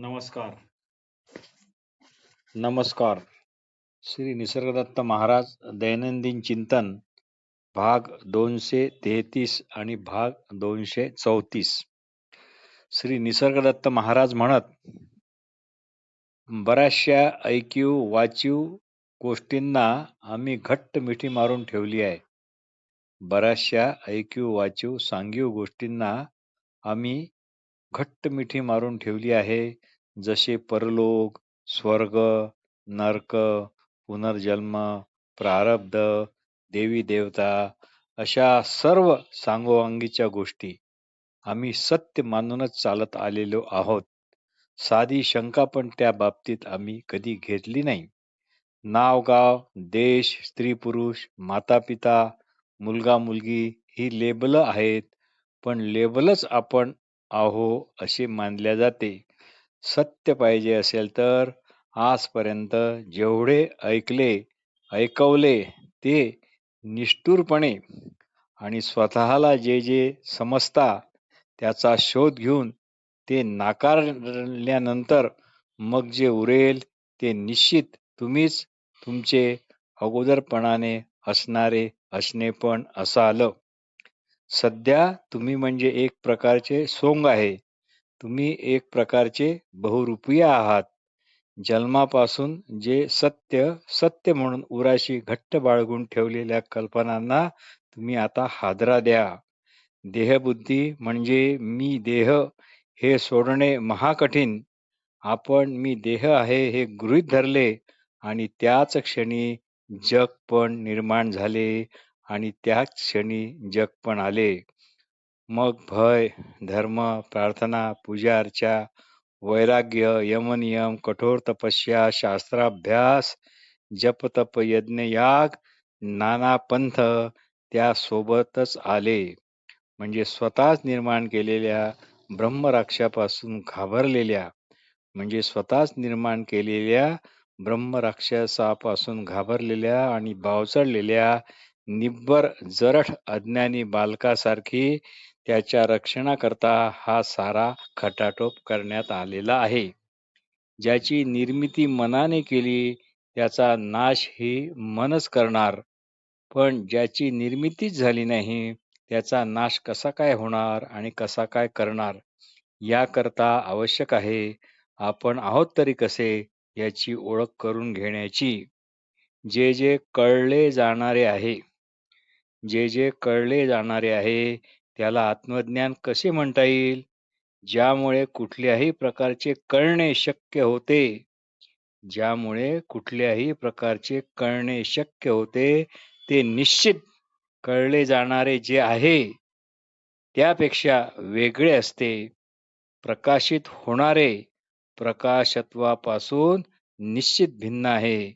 नमस्कार. नमस्कार. श्री निसर्गदत्त महाराज दैनंदिन चिंतन भाग 233 आणि भाग 234. श्री निसर्गदत्त महाराज म्हणत, बऱ्याचशा ऐकीव वाचीव गोष्टींना आम्ही घट्ट मिठी मारून ठेवली आहे. बऱ्याचशा ऐकीव वाचीव सांगीव गोष्टींना आम्ही घट्ट मिठी मारून ठेवली आहे. जसे परलोक, स्वर्ग, नरक, पुनर्जन्म, प्रारब्ध, देवी देवता अशा सर्व सांगोवांगीच्या गोष्टी आम्ही सत्य मानूनच चालत आलेलो आहोत. साधी शंका पण त्या बाबतीत आम्ही कधी घेतली नाही. नाव गाव, देश, स्त्री पुरुष, माता पिता, मुलगा मुलगी ही लेबल आहेत, पण लेबलच आपण आहो असे मानल्या जाते. सत्य पाहिजे असेल तर आजपर्यंत जेवढे ऐकवले ते निष्ठुरपणे आणि स्वतःला जे जे समजता त्याचा शोध घेऊन ते नाकारल्यानंतर मग जे उरेल ते निश्चित तुम्हीच तुमचे अगोदरपणाने असणे पण असाल. सध्या तुम्ही म्हणजे एक प्रकारचे सोंग आहे. तुम्ही एक प्रकारचे बहुरूपीय आहात. जन्मापासून जे सत्य म्हणून उराशी घट्ट बाळगून ठेवलेल्या कल्पनांना तुम्ही आता हादरा द्या. देहबुद्धी म्हणजे मी देह हे सोडणे महाकठीण. आपण मी देह आहे हे गृहीत धरले आणि त्याच क्षणी जग पण निर्माण झाले आणि त्याच क्षणी जग पण आले. मग भय, धर्म, प्रार्थना, पूजा अर्चा, वैराग्य, यमनियम, कठोर तपस्या, शास्त्राभ्यास, जप तप यज्ञ याग, नाना पंथ त्या सोबतच आले. म्हणजे स्वतःच निर्माण केलेल्या ब्रह्मराक्षापासून घाबरलेल्या म्हणजे स्वतःच निर्माण केलेल्या ब्रह्मराक्षसापासून घाबरलेल्या आणि बावचळलेल्या निब्बर जरठ अज्ञानी बालकासारखी त्याच्या रक्षणाकरता हा सारा खटाटोप करण्यात आलेला आहे. ज्याची निर्मिती मनाने केली त्याचा नाश ही मनच करणार, पण ज्याची निर्मितीच झाली नाही त्याचा नाश कसा काय होणार आणि कसा काय करणार? याकरता आवश्यक आहे आपण आहोत तरी कसे याची ओळख करून घेण्याची. जे जे कळले जाणारे आहे त्याला आत्मज्ञान कसे म्हणता येईल? ज्यामुळे कुठल्याही प्रकारचे कळणे शक्य होते ते निश्चित कळले जाणारे जे आहे त्यापेक्षा वेगळे असते. प्रकाशित होणारे प्रकाशत्वापासून निश्चित भिन्न आहे.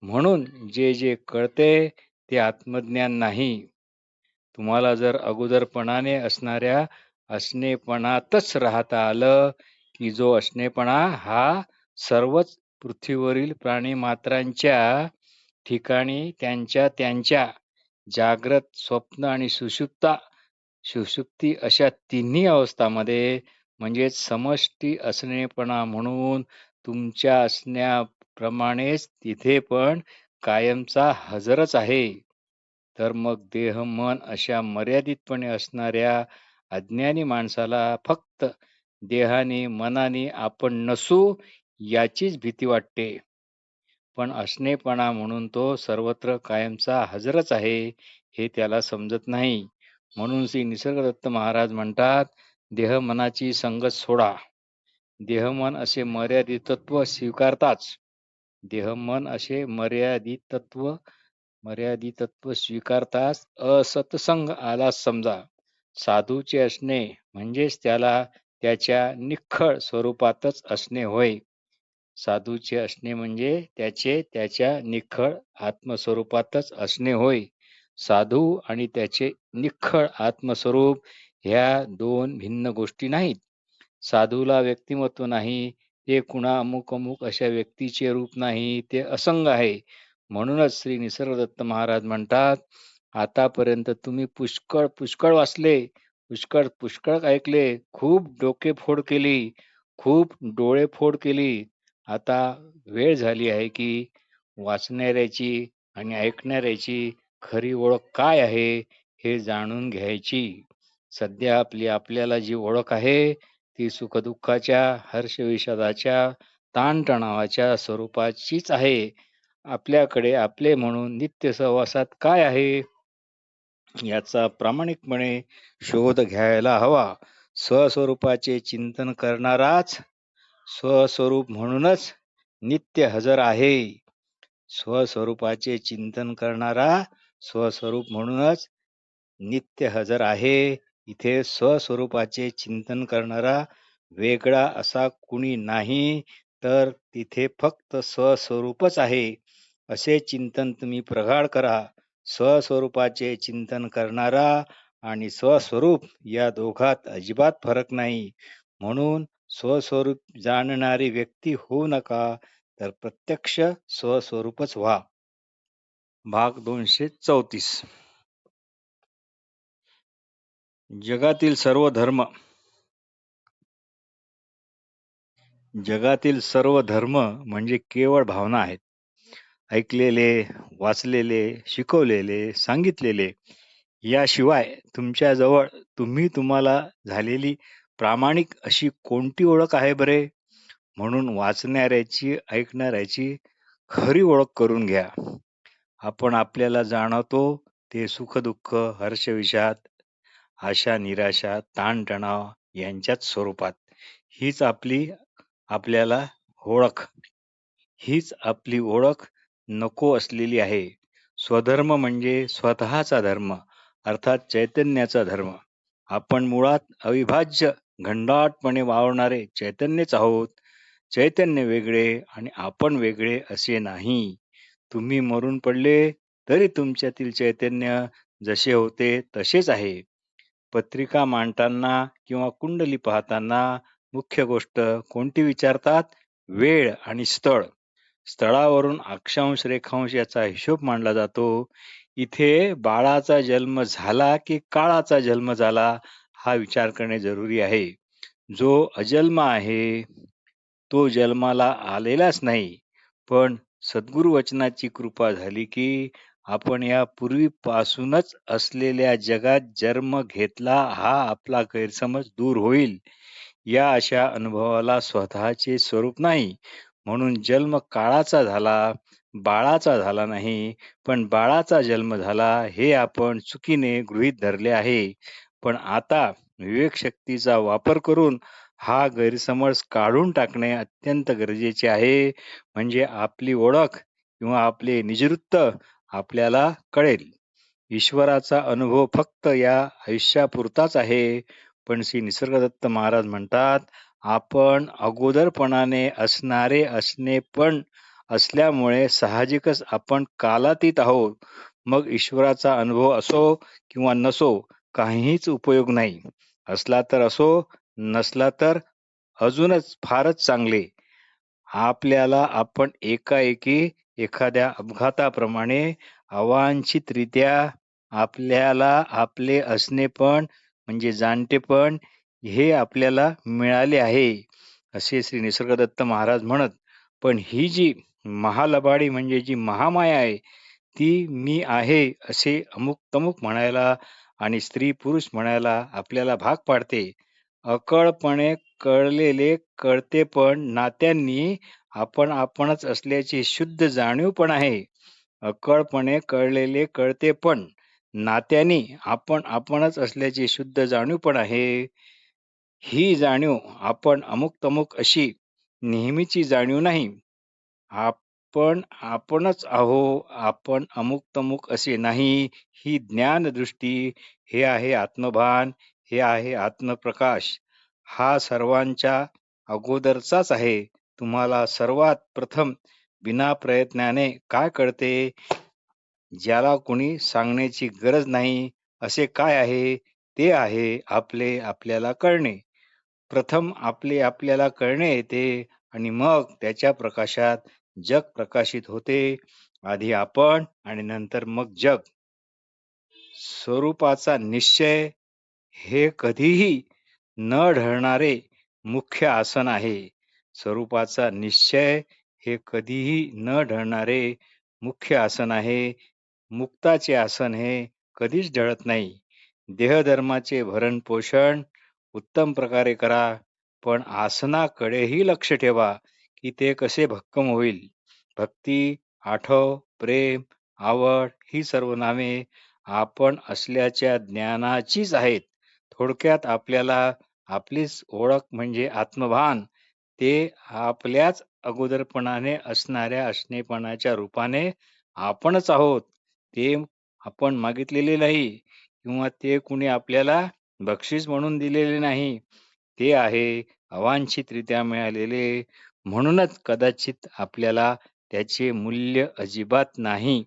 म्हणून जे जे कळते ते आत्मज्ञान नाही. तुम्हाला जर अगोदरपणाने असणाऱ्या असणेपणातच राहता आलं की जो असणेपणा हा सर्वच पृथ्वीवरील प्राणीमात्रांच्या ठिकाणी त्यांच्या जाग्रत, स्वप्न आणि सुषुप्ती अशा तिन्ही अवस्थांमध्ये म्हणजेच समष्टी असणेपणा म्हणून तुमच्या असण्याप्रमाणेच तिथे पण कायमचा हजरच आहे. तर मग देह मन अशा मर्यादितपणे असणाऱ्या अज्ञानी माणसाला फक्त देहाने मनाने आपण नसू याचीच भीती वाटते, पण असणेपणा म्हणून तो सर्वत्र कायमचा हजरच आहे हे त्याला समजत नाही. म्हणून श्री निसर्गदत्त महाराज म्हणतात, देह मनाची संगत सोडा. देहमन असे मर्यादितत्व स्वीकारताच असत्संग आला समजा. साधूचे असणे म्हणजेच त्याला त्याच्या निख्खळ स्वरूपातच असणे होय. साधूचे असणे म्हणजे त्याच्या निख्खळ आत्मस्वरूपातच असणे होय. साधू आणि त्याचे निख्खळ आत्मस्वरूप ह्या दोन भिन्न गोष्टी नाहीत. साधूला व्यक्तिमत्व नाही, ते कुणा अमुक अशा व्यक्तीचे रूप नाही, ते असंग आहे. म्हणूनच श्री निसर्गदत्त महाराज म्हणतात, आतापर्यंत तुम्ही पुष्कळ वाचले, पुष्कळ ऐकले, खूप डोकेफोड केली, खूप डोळेफोड केली. आता वेळ झाली आहे की वाचणाऱ्याची आणि ऐकणाऱ्याची खरी ओळख काय आहे हे जाणून घ्यायची. सध्या आपल्याला जी ओळख आहे ती सुखदुःखाच्या, हर्षविषादाच्या, ताणतणावाच्या स्वरूपाचीच आहे. आपल्याकडे आपले म्हणून नित्य सहवासात काय आहे याचा प्रामाणिकपणे शोध घ्यायला हवा. स्वस्वरूपाचे चिंतन करणाराच स्वस्वरूप म्हणूनच नित्य हजर आहे. स्वस्वरूपाचे चिंतन करणारा स्वस्वरूप म्हणूनच नित्य हजर आहे. इथे स्वस्वरूपाचे चिंतन करणारा वेगळा असा कुणी नाही, तर तिथे फक्त स्वस्वरूपच आहे. असे चिंतन तुम्ही प्रगाढ करा. स्वस्वरूपाचे चिंतन करणारा आणि स्वस्वरूप या दोघात अजिबात फरक नाही. म्हणून स्वस्वरूप जाणणारी व्यक्ती होऊ नका, तर प्रत्यक्ष स्वस्वरूपच व्हा. भाग 234. जगातील सर्व धर्म म्हणजे केवळ भावना आहेत. ऐकलेले, वाचलेले, शिकवलेले, सांगितलेले याशिवाय तुमच्याजवळ तुम्हाला झालेली प्रामाणिक अशी कोणती ओळख आहे बरे? म्हणून वाचणाऱ्याची, ऐकणाऱ्याची खरी ओळख करून घ्या. आपण आपल्याला जाणवतो ते सुख-दुःख, हर्ष-विषाद, आशा-निराशा, ताण-तणाव यांच्याच स्वरूपात. हीच आपली ओळख नको असलेली आहे. स्वधर्म म्हणजे स्वतःचा धर्म, अर्थात चैतन्याचा धर्म. आपण मुळात अविभाज्य, घनदाटपणे वावरणारे चैतन्यच आहोत. चैतन्य वेगळे आणि आपण वेगळे असे नाही. तुम्ही मरून पडले तरी तुमच्यातील चैतन्य जसे होते तसेच आहे. पत्रिका मांडताना किंवा कुंडली पाहताना मुख्य गोष्ट कोणती विचारतात? वेळ आणि स्थळ. स्थळावरून अक्षांश रेखांश याचा हिशोब मांडला जातो. इथे बाळाचा जन्म झाला की काळाचा जन्म झाला हा विचार करणे जरुरी आहे. जो अजन्म आहे तो जन्माला आलेलाच नाही, पण सद्गुरु वचनाची कृपा झाली की आपण या पूर्वीपासूनच असलेल्या जगात जन्म घेतला हा आपला गैरसमज दूर होईल. या अशा अनुभवाला स्वतःचे स्वरूप नाही. म्हणून जन्म काळाचा झाला, बाळाचा झाला नाही, पण बाळाचा जन्म झाला हे आपण चुकीने गृहीत धरले आहे. पण आता विवेकशक्तीचा वापर करून हा गैरसमज काढून टाकणे अत्यंत गरजेचे आहे. म्हणजे आपली ओळख किंवा आपले निजवृत्त आपल्याला कळेल. ईश्वराचा अनुभव फक्त या आयुष्यापुरताच आहे. पण श्री निसर्गदत्त महाराज म्हणतात, आपण अगोदरपणाने असणे पण असल्यामुळे साहजिकच आपण कालातीत आहोत. मग ईश्वराचा अनुभव असो किंवा नसो काहीच उपयोग नाही. असला तर असो, नसला तर अजूनच फारच चांगले. आपल्याला आपण एकाएकी एखाद्या अपघाताप्रमाणे अवांछितरित्या आपल्याला आपले असणेपण म्हणजे जाणतेपण हे आपल्याला मिळाले आहे, असे श्री निसर्गदत्त महाराज म्हणत. पण ही जी महालबाडी म्हणजे जी महामाया आहे ती मी आहे असे अमुक तमुक म्हणायला आणि स्त्री पुरुष म्हणायला आपल्याला भाग पाडते. अकळपणे कळलेले कळतेपण नात्यांनी आपणच असल्याची शुद्ध जाणीव पण आहे. अकळपणे कळलेले कळतेपण नात्याने आपणच असल्याची शुद्ध जाणीव पण आहे. ही जाणीव आपण अमुक तमुक अशी नेहमीची जाणीव नाही. आपणच आहो, आपण अमुक तमुक असे नाही. ही ज्ञानदृष्टी, हे आहे आत्मभान, हे आहे आत्मप्रकाश. हा सर्वांच्या अगोदरचाच आहे. तुम्हाला सर्वात प्रथम बिना प्रयत्नाने काय कळते? ज्याला कुणी सांगण्याची गरज नाही असे काय आहे? ते आहे आपल्याला कळणे. प्रथम आपल्याला कळणे येते आणि मग त्याच्या प्रकाशात जग प्रकाशित होते. आधी आपण आणि नंतर मग जग. स्वरूपाचा निश्चय हे कधीही न ढळणारे मुख्य आसन आहे. स्वरूपाचा निश्चय हे कधीही न ढळणारे मुख्य आसन आहे. मुक्ताचे आसन हे कधीच ढळत नाही. देहधर्माचे भरण-पोषण उत्तम प्रकारे करा, पण आसनाकडेही लक्ष ठेवा, की ते कसे भक्कम होईल. भक्ती, आठव, प्रेम, आवड ही सर्व नावे आपण असल्याच्या ज्ञानाचीच आहेत. थोडक्यात आपल्याला आपलीच ओळख म्हणजे आत्मभान, ते आपल्याच अगोदरपणाने असणाऱ्या असणेपणाच्या रूपाने आपणच आहोत. ते आपण मागितलेले नाही किंवा ते कुणी आपल्याला बक्षीस म्हणून दिलेले नाही. ते आहे अवांछितरित्या मिळालेले. म्हणूनच कदाचित आपल्याला त्याचे मूल्य अजिबात नाही.